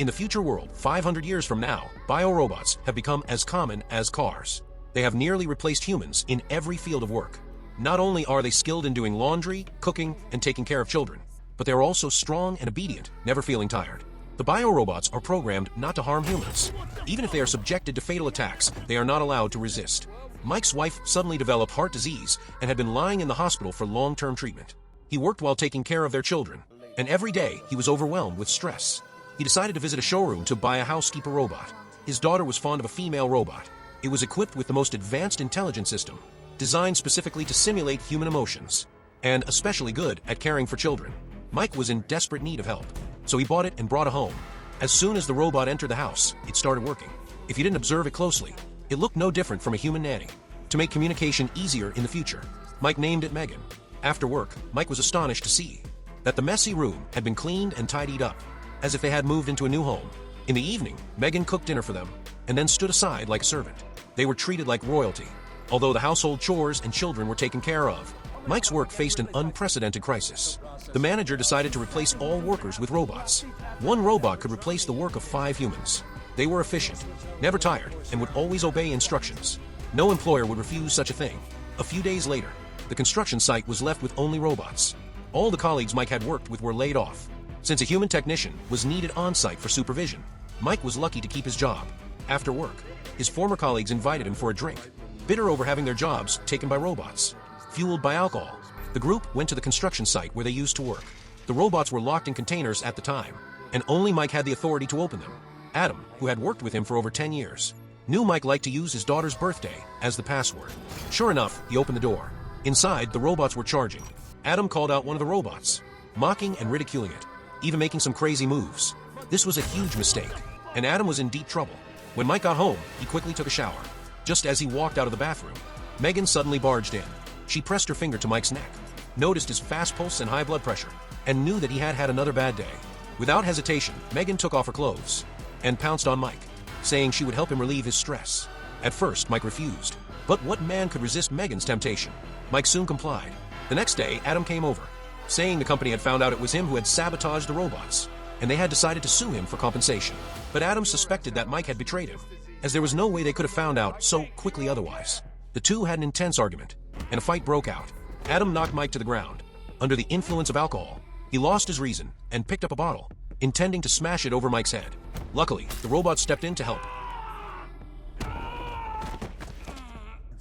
In the future world, 500 years from now, biorobots have become as common as cars. They have nearly replaced humans in every field of work. Not only are they skilled in doing laundry, cooking, and taking care of children, but they are also strong and obedient, never feeling tired. The biorobots are programmed not to harm humans. Even if they are subjected to fatal attacks, they are not allowed to resist. Mike's wife suddenly developed heart disease and had been lying in the hospital for long-term treatment. He worked while taking care of their children, and every day he was overwhelmed with stress. He decided to visit a showroom to buy a housekeeper robot. His daughter was fond of a female robot. It was equipped with the most advanced intelligence system, designed specifically to simulate human emotions, and especially good at caring for children. Mike was in desperate need of help, so he bought it and brought it home. As soon as the robot entered the house, it started working. If you didn't observe it closely, it looked no different from a human nanny. To make communication easier in the future, Mike named it Megan. After work, Mike was astonished to see that the messy room had been cleaned and tidied up, as if they had moved into a new home. In the evening, Megan cooked dinner for them, and then stood aside like a servant. They were treated like royalty, although the household chores and children were taken care of. Mike's work faced an unprecedented crisis. The manager decided to replace all workers with robots. One robot could replace the work of 5 humans. They were efficient, never tired, and would always obey instructions. No employer would refuse such a thing. A few days later, the construction site was left with only robots. All the colleagues Mike had worked with were laid off. Since a human technician was needed on-site for supervision, Mike was lucky to keep his job. After work, his former colleagues invited him for a drink, bitter over having their jobs taken by robots. Fueled by alcohol, the group went to the construction site where they used to work. The robots were locked in containers at the time, and only Mike had the authority to open them. Adam, who had worked with him for over 10 years, knew Mike liked to use his daughter's birthday as the password. Sure enough, he opened the door. Inside, the robots were charging. Adam called out one of the robots, mocking and ridiculing it, even making some crazy moves. This was a huge mistake, and Adam was in deep trouble. When Mike got home, he quickly took a shower. Just as he walked out of the bathroom, Megan suddenly barged in. She pressed her finger to Mike's neck, noticed his fast pulse and high blood pressure, and knew that he had had another bad day. Without hesitation, Megan took off her clothes and pounced on Mike, saying she would help him relieve his stress. At first, Mike refused, but what man could resist Megan's temptation? Mike soon complied. The next day, Adam came over, saying the company had found out it was him who had sabotaged the robots, and they had decided to sue him for compensation. But Adam suspected that Mike had betrayed him, as there was no way they could have found out so quickly otherwise. The two had an intense argument, and a fight broke out. Adam knocked Mike to the ground. Under the influence of alcohol, he lost his reason and picked up a bottle, intending to smash it over Mike's head. Luckily, the robot stepped in to help.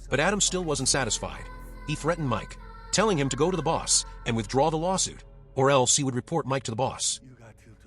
But Adam still wasn't satisfied. He threatened Mike, telling him to go to the boss and withdraw the lawsuit, or else he would report Mike to the boss.